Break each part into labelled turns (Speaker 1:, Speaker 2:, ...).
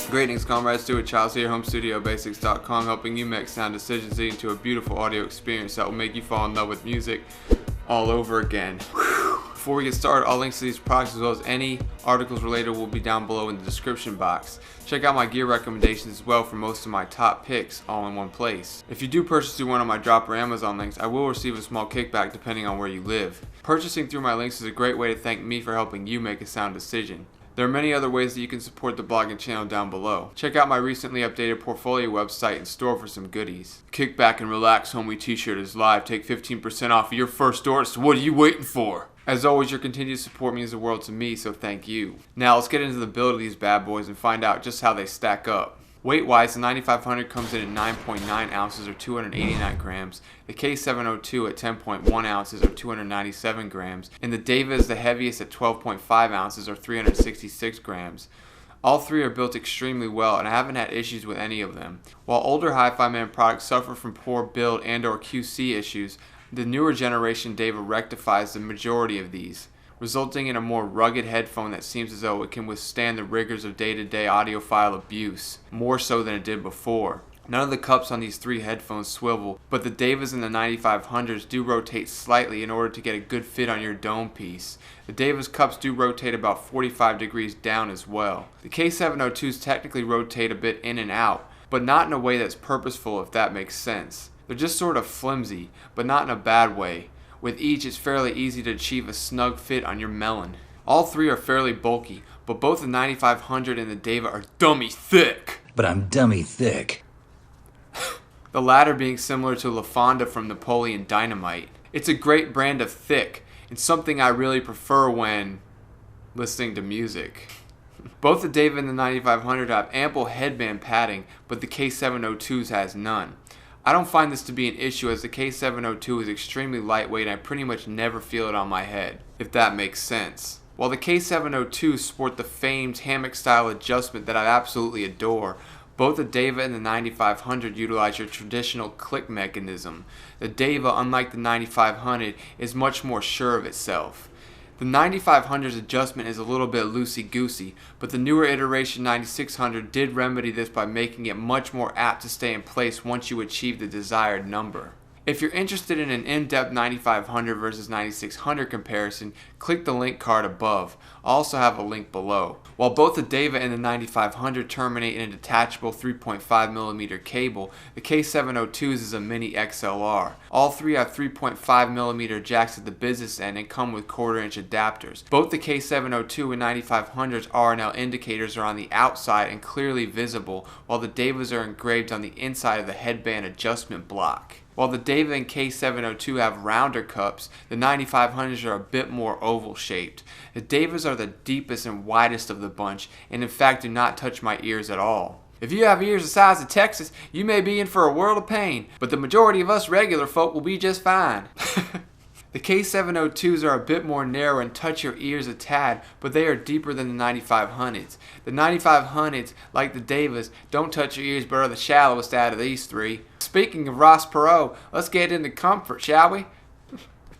Speaker 1: Greetings, comrades. Stuart Childs here, HomeStudioBasics.com, helping you make sound decisions leading to a beautiful audio experience that will make you fall in love with music all over again. Before we get started, all links to these products as well as any articles related will be down below in the description box. Check out my gear recommendations as well for most of my top picks all in one place. If you do purchase through one of my drop or Amazon links, I will receive a small kickback depending on where you live. Purchasing through my links is a great way to thank me for helping you make a sound decision. There are many other ways that you can support the blog and channel down below. Check out my recently updated portfolio website and store for some goodies. Kick back and relax, homie t-shirt is live. Take 15% off of your first order, so what are you waiting for? As always, your continued support means the world to me, so thank you. Now let's get into the build of these bad boys and find out just how they stack up. Weight-wise, the 9500 comes in at 9.9 ounces or 289 grams, the K702 at 10.1 ounces or 297 grams, and the Deva is the heaviest at 12.5 ounces or 366 grams. All three are built extremely well, and I haven't had issues with any of them. While older HIFIMAN products suffer from poor build and or QC issues, the newer generation Deva rectifies the majority of these, resulting in a more rugged headphone that seems as though it can withstand the rigors of day-to-day audiophile abuse, more so than it did before. None of the cups on these three headphones swivel, but the Devas and the 9500s do rotate slightly in order to get a good fit on your dome piece. The Devas cups do rotate about 45 degrees down as well. The K702s technically rotate a bit in and out, but not in a way that's purposeful, if that makes sense. They're just sort of flimsy, but not in a bad way. With each, it's fairly easy to achieve a snug fit on your melon. All three are fairly bulky, but both the 9500 and the Deva are dummy thick.
Speaker 2: But I'm dummy thick.
Speaker 1: The latter being similar to La Fonda from Napoleon Dynamite. It's a great brand of thick, and something I really prefer when listening to music. Both the Deva and the 9500 have ample headband padding, but the K702's has none. I don't find this to be an issue as the K702 is extremely lightweight and I pretty much never feel it on my head, if that makes sense. While the K702s sport the famed hammock style adjustment that I absolutely adore, both the Deva and the 9500 utilize your traditional click mechanism. The Deva, unlike the 9500, is much more sure of itself. The 9500's adjustment is a little bit loosey-goosey, but the newer iteration 9600 did remedy this by making it much more apt to stay in place once you achieve the desired number. If you're interested in an in-depth 9500 versus 9600 comparison, click the link card above. I'll also have a link below. While both the Deva and the 9500 terminate in a detachable 3.5mm cable, the K702's is a mini XLR. All three have 3.5mm jacks at the business end and come with 1/4 inch adapters. Both the K702 and 9500's RNL indicators are on the outside and clearly visible, while the Devas are engraved on the inside of the headband adjustment block. While the Deva and K702 have rounder cups, the 9500s are a bit more oval shaped. The Devas are the deepest and widest of the bunch, and in fact do not touch my ears at all. If you have ears the size of Texas, you may be in for a world of pain, but the majority of us regular folk will be just fine. The K702s are a bit more narrow and touch your ears a tad, but they are deeper than the 9500s. The 9500s, like the Devas, don't touch your ears but are the shallowest out of these three. Speaking of Ross Perot, let's get into comfort, shall we?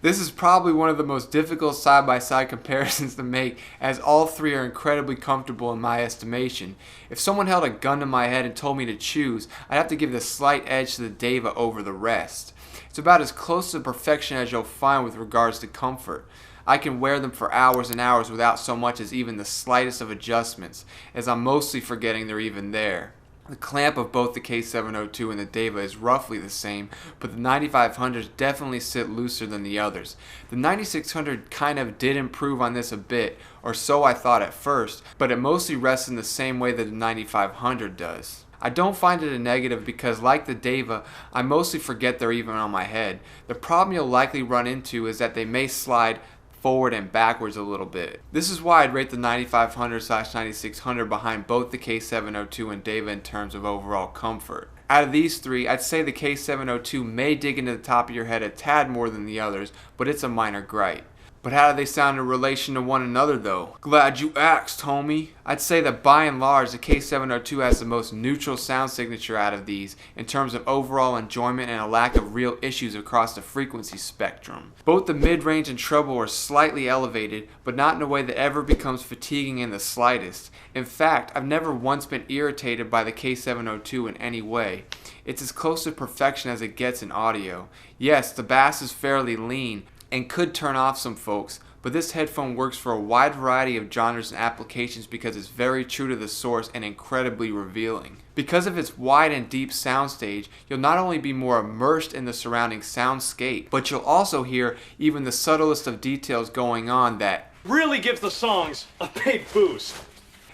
Speaker 1: This is probably one of the most difficult side-by-side comparisons to make, as all three are incredibly comfortable in my estimation. If someone held a gun to my head and told me to choose, I'd have to give the slight edge to the Deva over the rest. It's about as close to perfection as you'll find with regards to comfort. I can wear them for hours and hours without so much as even the slightest of adjustments, as I'm mostly forgetting they're even there. The clamp of both the K702 and the Deva is roughly the same, but the 9500s definitely sit looser than the others. The 9600 kind of did improve on this a bit, or so I thought at first, but it mostly rests in the same way that the 9500 does. I don't find it a negative because, like the Deva, I mostly forget they're even on my head. The problem you'll likely run into is that they may slide forward and backwards a little bit. This is why I'd rate the 9500/9600 behind both the K702 and Deva in terms of overall comfort. Out of these three, I'd say the K702 may dig into the top of your head a tad more than the others, but it's a minor gripe. But how do they sound in relation to one another though? Glad you asked, homie. I'd say that by and large the K702 has the most neutral sound signature out of these in terms of overall enjoyment and a lack of real issues across the frequency spectrum. Both the mid-range and treble are slightly elevated, but not in a way that ever becomes fatiguing in the slightest. In fact, I've never once been irritated by the K702 in any way. It's as close to perfection as it gets in audio. Yes, the bass is fairly lean and could turn off some folks, but this headphone works for a wide variety of genres and applications because it's very true to the source and incredibly revealing. Because of its wide and deep soundstage, you'll not only be more immersed in the surrounding soundscape, but you'll also hear even the subtlest of details going on that
Speaker 2: really gives the songs a big boost.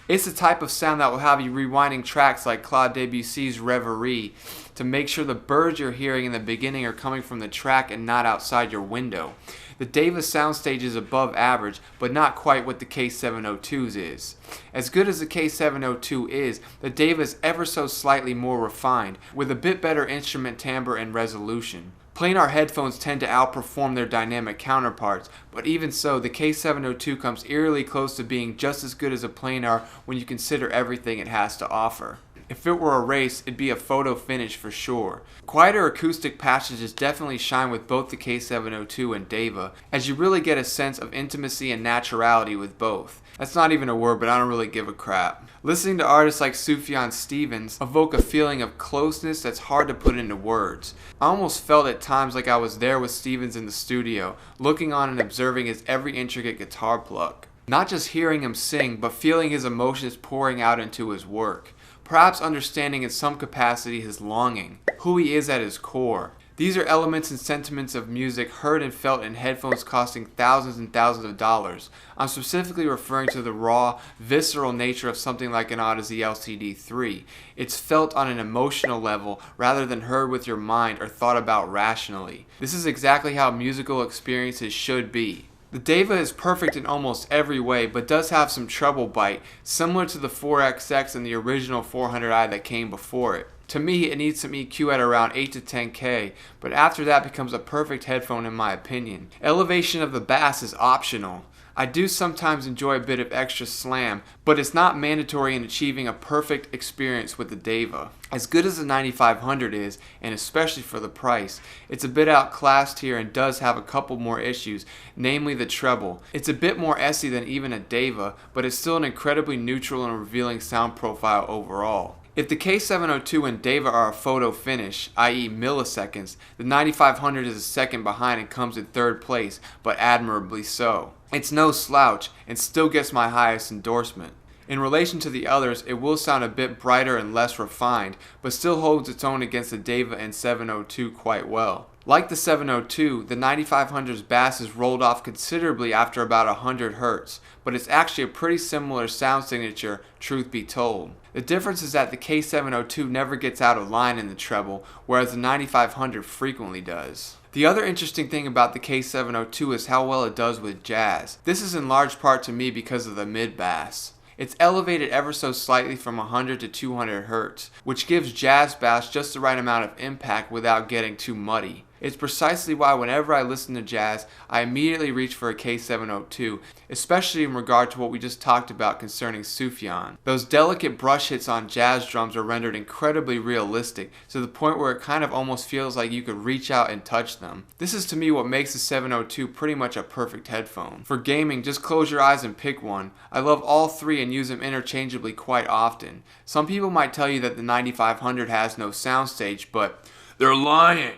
Speaker 1: It's the type of sound that will have you rewinding tracks like Claude Debussy's Reverie to make sure the birds you're hearing in the beginning are coming from the track and not outside your window. The Deva soundstage is above average, but not quite what the K702's is. As good as the K702 is, the Deva is ever so slightly more refined, with a bit better instrument timbre and resolution. Planar headphones tend to outperform their dynamic counterparts, but even so, the K702 comes eerily close to being just as good as a planar when you consider everything it has to offer. If it were a race, it'd be a photo finish for sure. Quieter acoustic passages definitely shine with both the K702 and Deva, as you really get a sense of intimacy and naturality with both. That's not even a word, but I don't really give a crap. Listening to artists like Sufjan Stevens evoke a feeling of closeness that's hard to put into words. I almost felt at times like I was there with Stevens in the studio, looking on and observing his every intricate guitar pluck. Not just hearing him sing, but feeling his emotions pouring out into his work. Perhaps understanding in some capacity his longing, who he is at his core. These are elements and sentiments of music heard and felt in headphones costing thousands and thousands of dollars. I'm specifically referring to the raw, visceral nature of something like an Odyssey LCD3. It's felt on an emotional level rather than heard with your mind or thought about rationally. This is exactly how musical experiences should be. The Deva is perfect in almost every way, but does have some treble bite, similar to the 4XX and the original 400i that came before it. To me, it needs some EQ at around 8 to 10K, but after that becomes a perfect headphone in my opinion. Elevation of the bass is optional. I do sometimes enjoy a bit of extra slam, but it's not mandatory in achieving a perfect experience with the Deva. As good as the 9500 is, and especially for the price, it's a bit outclassed here and does have a couple more issues, namely the treble. It's a bit more essy than even a Deva, but it's still an incredibly neutral and revealing sound profile overall. If the K702 and Deva are a photo finish, i.e. milliseconds, the 9500 is a second behind and comes in third place, but admirably so. It's no slouch and still gets my highest endorsement. In relation to the others, it will sound a bit brighter and less refined, but still holds its own against the Deva and 702 quite well. Like the 702, the 9500's bass is rolled off considerably after about 100 Hz, but it's actually a pretty similar sound signature, truth be told. The difference is that the K702 never gets out of line in the treble, whereas the 9500 frequently does. The other interesting thing about the K702 is how well it does with jazz. This is in large part to me because of the mid-bass. It's elevated ever so slightly from 100 to 200 Hz, which gives jazz bass just the right amount of impact without getting too muddy. It's precisely why whenever I listen to jazz, I immediately reach for a K702, especially in regard to what we just talked about concerning Sufjan. Those delicate brush hits on jazz drums are rendered incredibly realistic, to the point where it kind of almost feels like you could reach out and touch them. This is to me what makes the 702 pretty much a perfect headphone. For gaming, just close your eyes and pick one. I love all three and use them interchangeably quite often. Some people might tell you that the 9500 has no soundstage, but they're lying.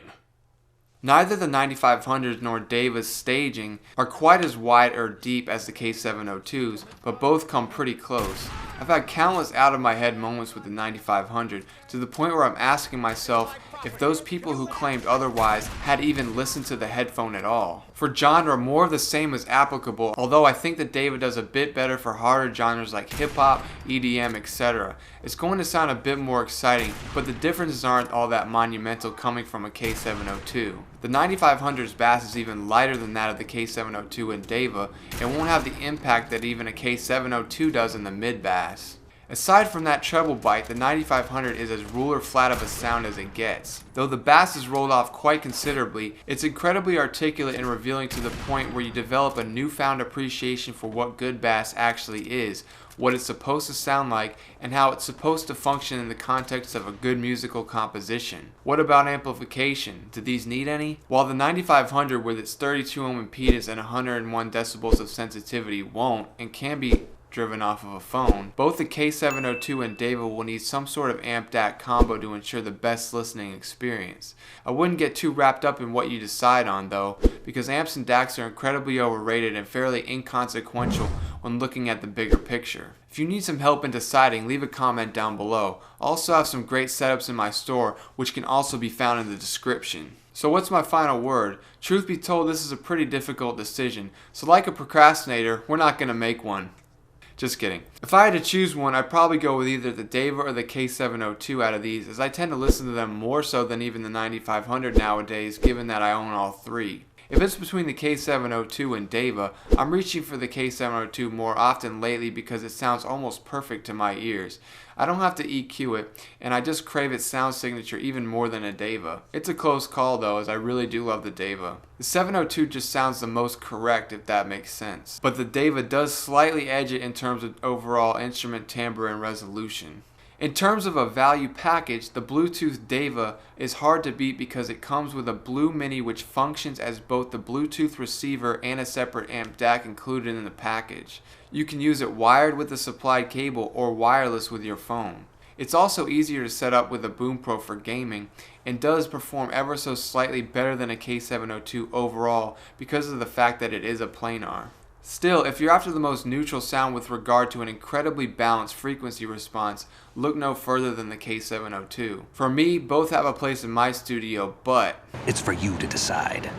Speaker 1: Neither the 9500s nor Deva's staging are quite as wide or deep as the K702's, but both come pretty close. I've had countless out-of-my-head moments with the 9500, to the point where I'm asking myself if those people who claimed otherwise had even listened to the headphone at all. For genre, more of the same is applicable, although I think that Deva does a bit better for harder genres like hip-hop, EDM, etc. It's going to sound a bit more exciting, but the differences aren't all that monumental coming from a K702. The 9500's bass is even lighter than that of the K702 and Deva, and won't have the impact that even a K702 does in the mid-bass. Aside from that treble bite, the 9500 is as ruler flat of a sound as it gets. Though the bass is rolled off quite considerably, it's incredibly articulate and revealing to the point where you develop a newfound appreciation for what good bass actually is, what it's supposed to sound like, and how it's supposed to function in the context of a good musical composition. What about amplification? Do these need any? While the 9500 with its 32 ohm impedance and 101 decibels of sensitivity won't and can be driven off of a phone, both the K702 and Deva will need some sort of amp DAC combo to ensure the best listening experience. I wouldn't get too wrapped up in what you decide on though, because amps and DACs are incredibly overrated and fairly inconsequential when looking at the bigger picture. If you need some help in deciding, leave a comment down below. I also have some great setups in my store, which can also be found in the description. So what's my final word? Truth be told, this is a pretty difficult decision, so like a procrastinator, we're not going to make one. Just kidding. If I had to choose one, I'd probably go with either the Deva or the K702 out of these, as I tend to listen to them more so than even the 9500 nowadays, given that I own all three. If it's between the K702 and Deva, I'm reaching for the K702 more often lately because it sounds almost perfect to my ears. I don't have to EQ it, and I just crave its sound signature even more than a Deva. It's a close call though, as I really do love the Deva. The 702 just sounds the most correct, if that makes sense. But the Deva does slightly edge it in terms of overall instrument timbre and resolution. In terms of a value package, the Bluetooth Deva is hard to beat because it comes with a Blue Mini which functions as both the Bluetooth receiver and a separate amp DAC included in the package. You can use it wired with a supplied cable or wireless with your phone. It's also easier to set up with a Boom Pro for gaming and does perform ever so slightly better than a K702 overall because of the fact that it is a planar. Still, if you're after the most neutral sound with regard to an incredibly balanced frequency response, look no further than the K702. For me, both have a place in my studio, but
Speaker 3: it's for you to decide.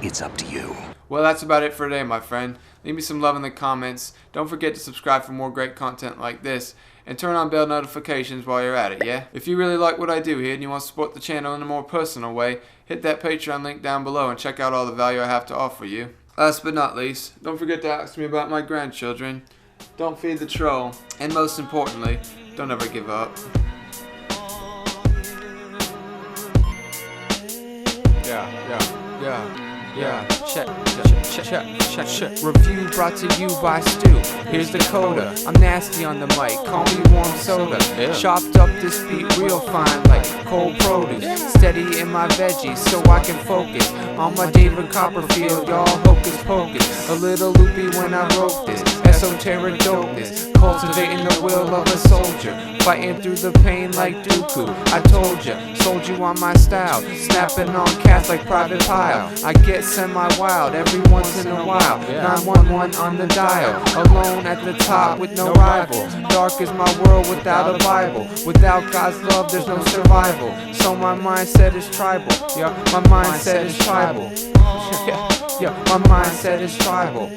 Speaker 3: It's up to you.
Speaker 1: Well, that's about it for today, my friend. Leave me some love in the comments. Don't forget to subscribe for more great content like this, and turn on bell notifications while you're at it, yeah? If you really like what I do here and you want to support the channel in a more personal way, hit that Patreon link down below and check out all the value I have to offer you. Last but not least, don't forget to ask me about my grandchildren. Don't feed the troll. And most importantly, don't ever give up. Yeah. Check. Review brought to you by Stu. Here's the coda. I'm nasty on the mic. Call me warm soda. Chopped up this beat real fine like cold produce. Steady in my veggies so I can focus on my David Copperfield. Y'all hocus pocus. A little loopy when I wrote this. Esoteric dopeness. Cultivating the will of a soldier. Fighting through the pain like Dooku. I told ya, sold you on my style. Snapping on cats like Private Pile. I get semi-wild every once in a while. 911 on the dial. Alone at the top with no rival. Dark is my world without a Bible. Without God's love there's no survival. So my mindset is tribal. Yeah, my mindset is tribal. Yeah, my mindset is tribal.